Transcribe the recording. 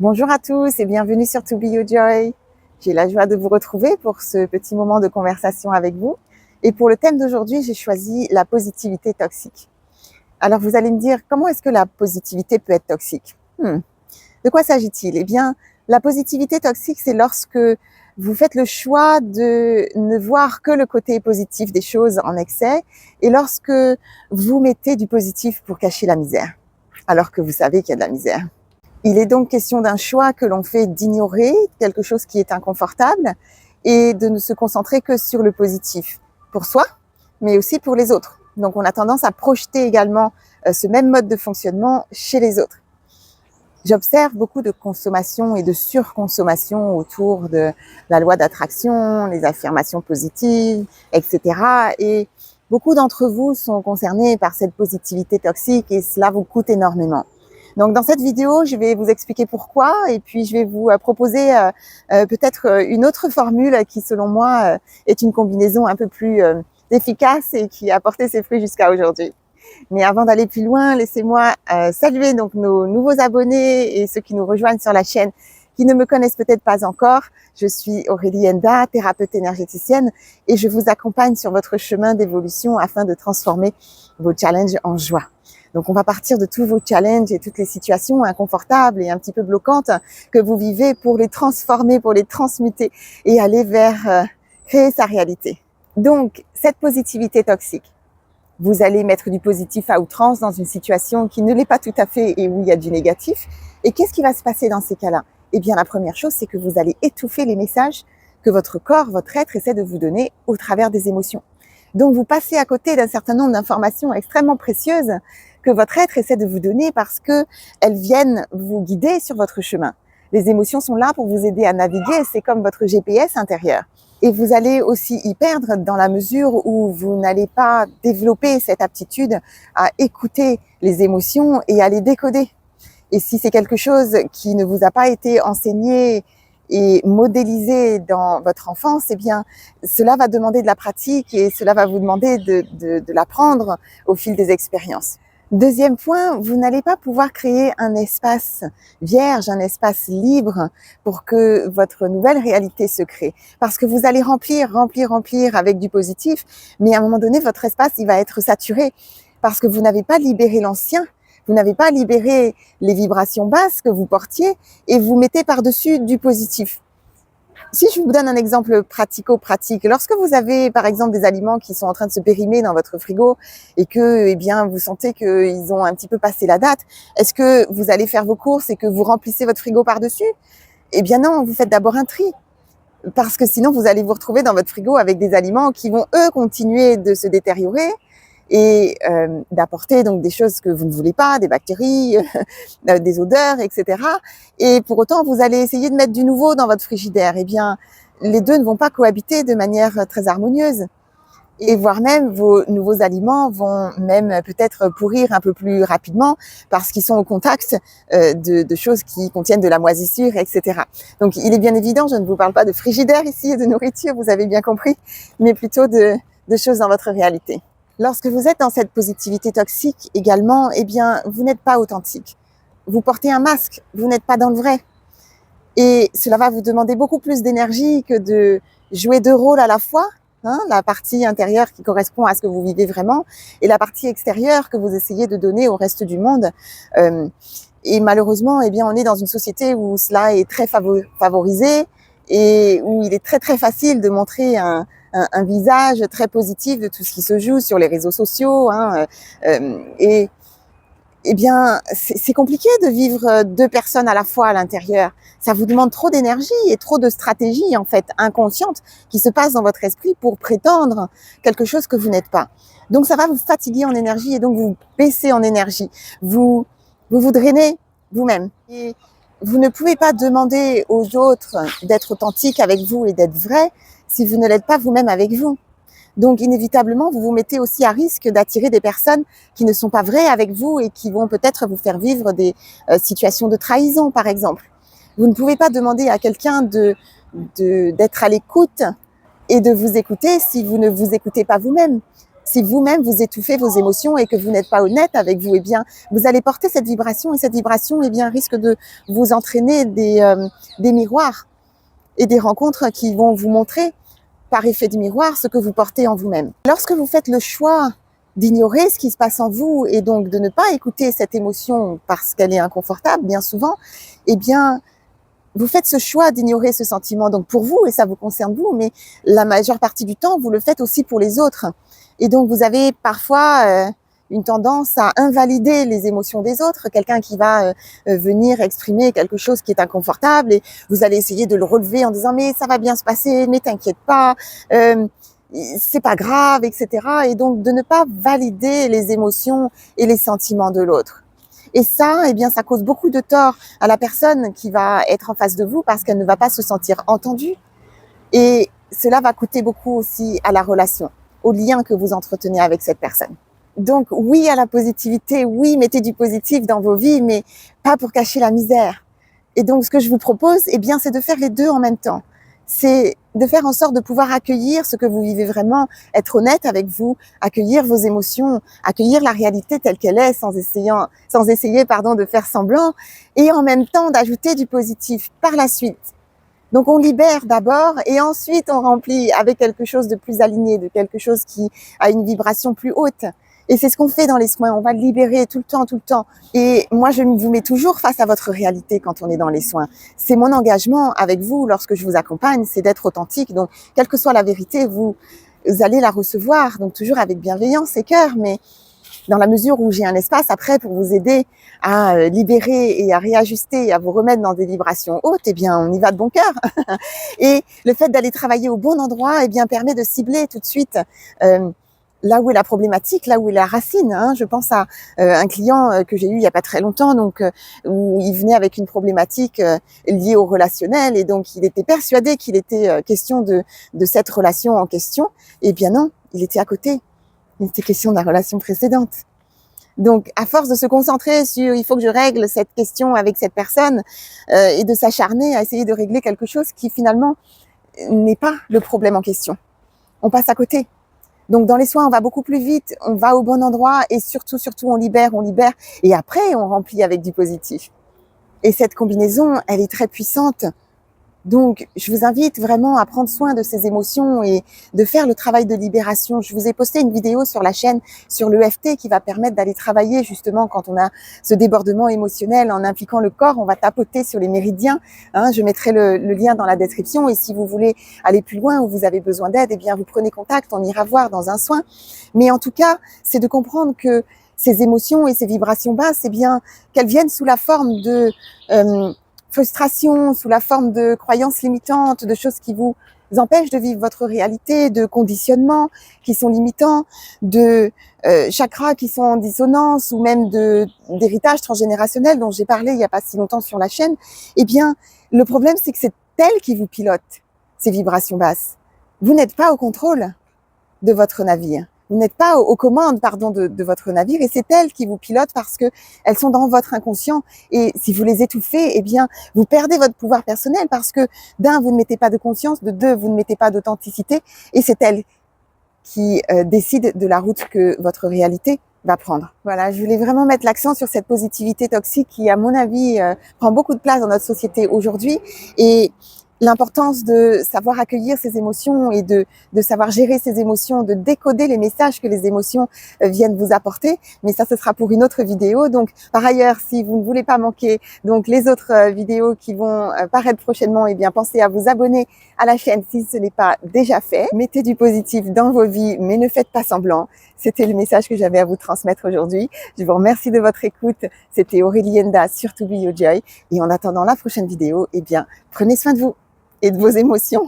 Bonjour à tous et bienvenue sur To Be Your Joy. J'ai la joie de vous retrouver pour ce petit moment de conversation avec vous. Et pour le thème d'aujourd'hui, j'ai choisi la positivité toxique. Alors vous allez me dire, comment est-ce que la positivité peut être toxique? De quoi s'agit-il? Eh bien, la positivité toxique, c'est lorsque vous faites le choix de ne voir que le côté positif des choses en excès et lorsque vous mettez du positif pour cacher la misère, alors que vous savez qu'il y a de la misère. Il est donc question d'un choix que l'on fait d'ignorer quelque chose qui est inconfortable et de ne se concentrer que sur le positif pour soi, mais aussi pour les autres. Donc on a tendance à projeter également ce même mode de fonctionnement chez les autres. J'observe beaucoup de consommation et de surconsommation autour de la loi d'attraction, les affirmations positives, etc. Et beaucoup d'entre vous sont concernés par cette positivité toxique et cela vous coûte énormément. Donc dans cette vidéo, je vais vous expliquer pourquoi et puis je vais vous proposer peut-être une autre formule qui selon moi est une combinaison un peu plus efficace et qui a porté ses fruits jusqu'à aujourd'hui. Mais avant d'aller plus loin, laissez-moi saluer donc nos nouveaux abonnés et ceux qui nous rejoignent sur la chaîne qui ne me connaissent peut-être pas encore. Je suis Aurélie Enda, thérapeute énergéticienne et je vous accompagne sur votre chemin d'évolution afin de transformer vos challenges en joie. Donc on va partir de tous vos challenges et toutes les situations inconfortables et un petit peu bloquantes que vous vivez pour les transformer, pour les transmuter et aller vers créer sa réalité. Donc cette positivité toxique, vous allez mettre du positif à outrance dans une situation qui ne l'est pas tout à fait et où il y a du négatif. Et qu'est-ce qui va se passer dans ces cas-là? Eh bien, la première chose, c'est que vous allez étouffer les messages que votre corps, votre être essaie de vous donner au travers des émotions. Donc, vous passez à côté d'un certain nombre d'informations extrêmement précieuses que votre être essaie de vous donner parce que elles viennent vous guider sur votre chemin. Les émotions sont là pour vous aider à naviguer, c'est comme votre GPS intérieur. Et vous allez aussi y perdre dans la mesure où vous n'allez pas développer cette aptitude à écouter les émotions et à les décoder. Et si c'est quelque chose qui ne vous a pas été enseigné et modélisé dans votre enfance, eh bien, cela va demander de la pratique et cela va vous demander de l'apprendre au fil des expériences. Deuxième point, vous n'allez pas pouvoir créer un espace vierge, un espace libre pour que votre nouvelle réalité se crée. Parce que vous allez remplir avec du positif, mais à un moment donné, votre espace, il va être saturé parce que vous n'avez pas libéré l'ancien, vous n'avez pas libéré les vibrations basses que vous portiez et vous mettez par-dessus du positif. Si je vous donne un exemple pratico-pratique, lorsque vous avez par exemple des aliments qui sont en train de se périmer dans votre frigo et que, eh bien, vous sentez qu'ils ont un petit peu passé la date, est-ce que vous allez faire vos courses et que vous remplissez votre frigo par-dessus? Eh bien non, vous faites d'abord un tri. Parce que sinon, vous allez vous retrouver dans votre frigo avec des aliments qui vont, eux, continuer de se détériorer et d'apporter donc des choses que vous ne voulez pas, des bactéries, des odeurs, etc. Et pour autant, vous allez essayer de mettre du nouveau dans votre frigidaire. Eh bien, les deux ne vont pas cohabiter de manière très harmonieuse. Et voire même, vos nouveaux aliments vont même peut-être pourrir un peu plus rapidement parce qu'ils sont au contact de choses qui contiennent de la moisissure, etc. Donc, il est bien évident, je ne vous parle pas de frigidaire ici et de nourriture, vous avez bien compris, mais plutôt de choses dans votre réalité. Lorsque vous êtes dans cette positivité toxique également, eh bien, vous n'êtes pas authentique. Vous portez un masque, vous n'êtes pas dans le vrai. Et cela va vous demander beaucoup plus d'énergie que de jouer deux rôles à la fois, la partie intérieure qui correspond à ce que vous vivez vraiment et la partie extérieure que vous essayez de donner au reste du monde. Et malheureusement, eh bien, on est dans une société où cela est très favorisé et où il est très très facile de montrer un visage très positif de tout ce qui se joue sur les réseaux sociaux. Et eh bien, c'est compliqué de vivre deux personnes à la fois à l'intérieur. Ça vous demande trop d'énergie et trop de stratégie, en fait, inconsciente, qui se passe dans votre esprit pour prétendre quelque chose que vous n'êtes pas. Donc, ça va vous fatiguer en énergie et donc vous baisser en énergie. Vous drainez vous-même. Et vous ne pouvez pas demander aux autres d'être authentiques avec vous et d'être vrais si vous ne l'êtes pas vous-même avec vous. Donc, inévitablement, vous vous mettez aussi à risque d'attirer des personnes qui ne sont pas vraies avec vous et qui vont peut-être vous faire vivre des situations de trahison, par exemple. Vous ne pouvez pas demander à quelqu'un d'être à l'écoute et de vous écouter si vous ne vous écoutez pas vous-même. Si vous-même vous étouffez vos émotions et que vous n'êtes pas honnête avec vous, eh bien, vous allez porter cette vibration et cette vibration, eh bien, risque de vous entraîner des miroirs et des rencontres qui vont vous montrer par effet de miroir ce que vous portez en vous-même. Lorsque vous faites le choix d'ignorer ce qui se passe en vous et donc de ne pas écouter cette émotion parce qu'elle est inconfortable, bien souvent, eh bien, vous faites ce choix d'ignorer ce sentiment. Donc pour vous, et ça vous concerne vous, mais la majeure partie du temps, vous le faites aussi pour les autres. Et donc vous avez parfois une tendance à invalider les émotions des autres, quelqu'un qui va venir exprimer quelque chose qui est inconfortable et vous allez essayer de le relever en disant mais ça va bien se passer, mais t'inquiète pas, c'est pas grave, etc. Et donc de ne pas valider les émotions et les sentiments de l'autre. Et ça, eh bien, ça cause beaucoup de tort à la personne qui va être en face de vous parce qu'elle ne va pas se sentir entendue. Et cela va coûter beaucoup aussi à la relation, au lien que vous entretenez avec cette personne. Donc oui à la positivité, oui, mettez du positif dans vos vies, mais pas pour cacher la misère. Et donc ce que je vous propose, eh bien, c'est de faire les deux en même temps. C'est de faire en sorte de pouvoir accueillir ce que vous vivez vraiment, être honnête avec vous, accueillir vos émotions, accueillir la réalité telle qu'elle est sans essayer de faire semblant et en même temps d'ajouter du positif par la suite. Donc on libère d'abord et ensuite on remplit avec quelque chose de plus aligné, de quelque chose qui a une vibration plus haute. Et c'est ce qu'on fait dans les soins, on va libérer tout le temps. Et moi, je vous mets toujours face à votre réalité quand on est dans les soins. C'est mon engagement avec vous lorsque je vous accompagne, c'est d'être authentique. Donc, quelle que soit la vérité, vous allez la recevoir, donc toujours avec bienveillance et cœur, mais dans la mesure où j'ai un espace après pour vous aider à libérer et à réajuster et à vous remettre dans des vibrations hautes, eh bien, on y va de bon cœur. Et le fait d'aller travailler au bon endroit, eh bien, permet de cibler tout de suite là où est la problématique, là où est la racine. Je pense à un client que j'ai eu il y a pas très longtemps, donc où il venait avec une problématique liée au relationnel, et donc il était persuadé qu'il était question de cette relation en question. Eh bien non, il était à côté. Il était question de la relation précédente. Donc, à force de se concentrer sur il faut que je règle cette question avec cette personne et de s'acharner à essayer de régler quelque chose qui finalement n'est pas le problème en question, on passe à côté. Donc dans les soins, on va beaucoup plus vite, on va au bon endroit et surtout on libère et après on remplit avec du positif. Et cette combinaison, elle est très puissante. Donc, je vous invite vraiment à prendre soin de ces émotions et de faire le travail de libération. Je vous ai posté une vidéo sur la chaîne sur l'EFT qui va permettre d'aller travailler justement quand on a ce débordement émotionnel en impliquant le corps. On va tapoter sur les méridiens. Je mettrai le lien dans la description. Et si vous voulez aller plus loin ou vous avez besoin d'aide, eh bien, vous prenez contact. On ira voir dans un soin. Mais en tout cas, c'est de comprendre que ces émotions et ces vibrations basses, eh bien, qu'elles viennent sous la forme de frustration, sous la forme de croyances limitantes, de choses qui vous empêchent de vivre votre réalité, de conditionnements qui sont limitants, de chakras qui sont en dissonance ou même d'héritage transgénérationnel dont j'ai parlé il n'y a pas si longtemps sur la chaîne. Eh bien, le problème, c'est que c'est elle qui vous pilote, ces vibrations basses. Vous n'êtes pas au contrôle de votre navire. Vous n'êtes pas aux commandes, de votre navire, et c'est elles qui vous pilotent parce que elles sont dans votre inconscient. Et si vous les étouffez, eh bien, vous perdez votre pouvoir personnel parce que d'un, vous ne mettez pas de conscience, de deux, vous ne mettez pas d'authenticité, et c'est elles qui décident de la route que votre réalité va prendre. Voilà, je voulais vraiment mettre l'accent sur cette positivité toxique qui, à mon avis, prend beaucoup de place dans notre société aujourd'hui, et l'importance de savoir accueillir ses émotions et de savoir gérer ses émotions, de décoder les messages que les émotions viennent vous apporter. Mais ça, ce sera pour une autre vidéo. Donc, par ailleurs, si vous ne voulez pas manquer donc les autres vidéos qui vont paraître prochainement, eh bien, pensez à vous abonner à la chaîne si ce n'est pas déjà fait. Mettez du positif dans vos vies, mais ne faites pas semblant. C'était le message que j'avais à vous transmettre aujourd'hui. Je vous remercie de votre écoute. C'était Aurélie Enda sur To Be Your Joy. Et en attendant la prochaine vidéo, eh bien, prenez soin de vous et de vos émotions.